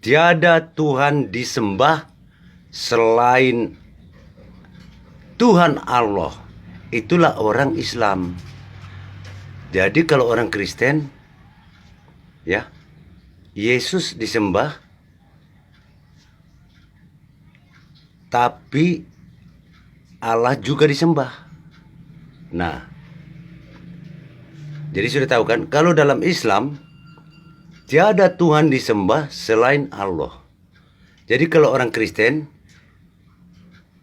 Tiada Tuhan disembah selain Tuhan Allah. Itulah orang Islam. Jadi kalau orang Kristen, ya, Yesus disembah, tapi Allah juga disembah. Nah, jadi sudah tahu kan, kalau dalam Islam tiada Tuhan disembah selain Allah. Jadi kalau orang Kristen,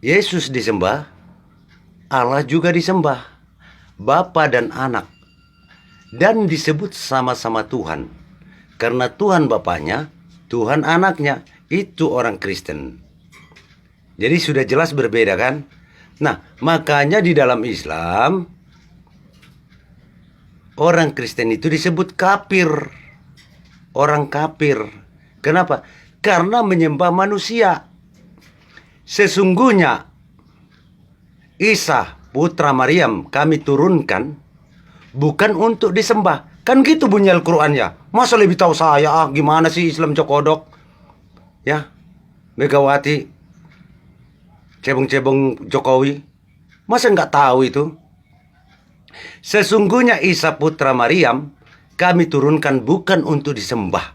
Yesus disembah, Allah juga disembah, Bapa dan Anak, dan disebut sama-sama Tuhan. Karena Tuhan Bapaknya, Tuhan Anaknya, itu orang Kristen. Jadi sudah jelas berbeda kan? Nah, makanya di dalam Islam, orang Kristen itu disebut kafir. Orang kafir. Kenapa? Karena menyembah manusia. Sesungguhnya Isa putra Maryam kami turunkan bukan untuk disembah. Kan gitu bunyi Al-Qur'annya. Masa lebih tahu saya? Gimana sih Islam cokodok? Ya, Megawati cebong-cebong Jokowi. Masa nggak tahu itu? Sesungguhnya Isa putra Maryam kami turunkan bukan untuk disembah.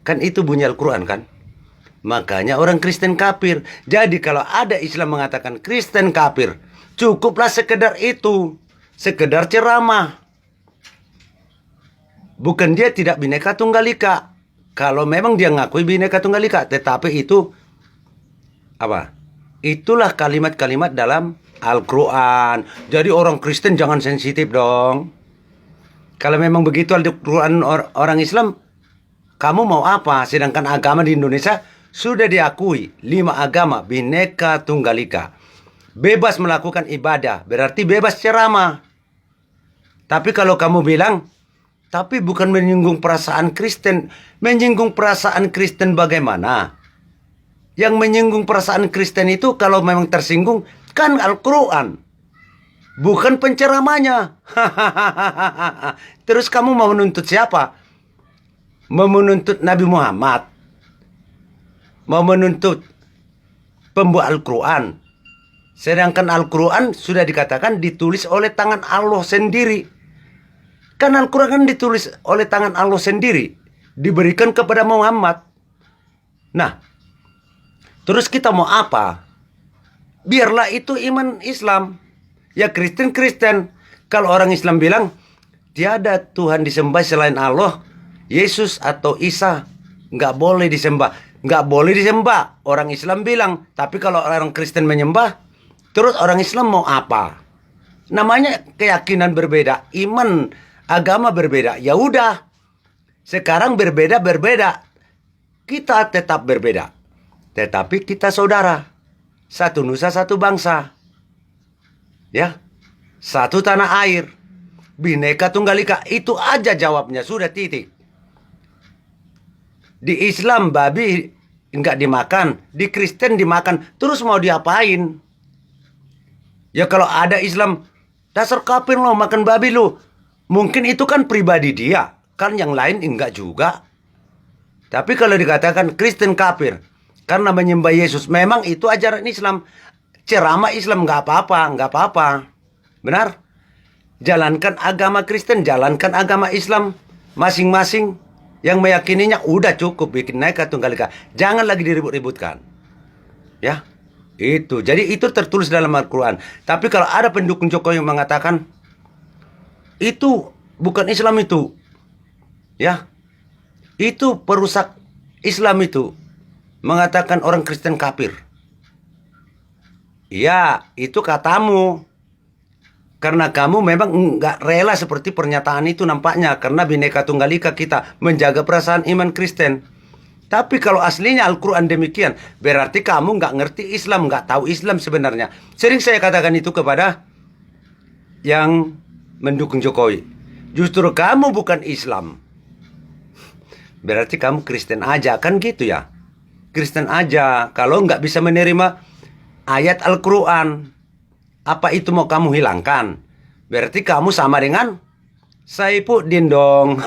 Kan itu bunyi Al-Quran kan? Makanya orang Kristen kafir. Jadi kalau ada Islam mengatakan Kristen kafir, cukuplah sekedar itu. Sekedar ceramah. Bukan dia tidak Bhinneka Tunggal Ika. Kalau memang dia ngakui Bhinneka Tunggal Ika, tetapi itu apa? Itulah kalimat-kalimat dalam Al-Quran. Jadi orang Kristen jangan sensitif dong. Kalau memang begitu Al-Quran orang Islam, kamu mau apa? Sedangkan agama di Indonesia sudah diakui 5 agama Bhinneka Tunggal Ika. Bebas melakukan ibadah, berarti bebas ceramah. Tapi kalau kamu bilang, tapi bukan menyinggung perasaan Kristen. Menyinggung perasaan Kristen bagaimana? Yang menyinggung perasaan Kristen itu kalau memang tersinggung, kan Al-Quran. Bukan penceramahnya. Terus kamu mau menuntut siapa? Mau menuntut Nabi Muhammad? Mau menuntut pembuat Al-Quran? Sedangkan Al-Quran sudah dikatakan ditulis oleh tangan Allah sendiri. Kan Al-Quran kan ditulis oleh tangan Allah sendiri. Diberikan kepada Muhammad. Nah, terus kita mau apa? Biarlah itu iman Islam. Ya Kristen. Kalau orang Islam bilang, tiada Tuhan disembah selain Allah, Yesus atau Isa, nggak boleh disembah. Nggak boleh disembah. Orang Islam bilang. Tapi kalau orang Kristen menyembah, terus orang Islam mau apa? Namanya keyakinan berbeda. Iman, agama berbeda. Ya udah. Sekarang berbeda. Kita tetap berbeda. Tetapi kita saudara. Satu nusa, satu bangsa. Ya. Satu tanah air. Bhinneka Tunggal Ika. Itu aja jawabnya. Sudah titik. Di Islam babi nggak dimakan. Di Kristen dimakan. Terus mau diapain? Ya kalau ada Islam. Dasar kafir lo makan babi lo. Mungkin itu kan pribadi dia. Kan yang lain enggak juga. Tapi kalau dikatakan Kristen kafir. Karena menyembah Yesus. Memang itu ajaran Islam. Ceramah Islam nggak apa-apa. Benar? Jalankan agama Kristen. Jalankan agama Islam. Masing-masing yang meyakininya udah cukup bikin Bhinneka Tunggal Ika. Jangan lagi diribut-ributkan. Ya. Itu. Jadi itu tertulis dalam Al-Quran. Tapi kalau ada pendukung Jokowi yang mengatakan itu bukan Islam itu. Ya. Itu perusak Islam itu. Mengatakan orang Kristen kafir. Ya, itu katamu. Karena kamu memang nggak rela seperti pernyataan itu nampaknya. Karena Bhinneka Tunggal Ika kita menjaga perasaan iman Kristen. Tapi kalau aslinya Al-Quran demikian, berarti kamu nggak ngerti Islam, nggak tahu Islam sebenarnya. Sering saya katakan itu kepada yang mendukung Jokowi. Justru kamu bukan Islam. Berarti kamu Kristen aja, kan gitu ya. Kristen aja, kalau nggak bisa menerima ayat Al-Quran. Apa itu mau kamu hilangkan? Berarti kamu sama dengan Saifuddin dong.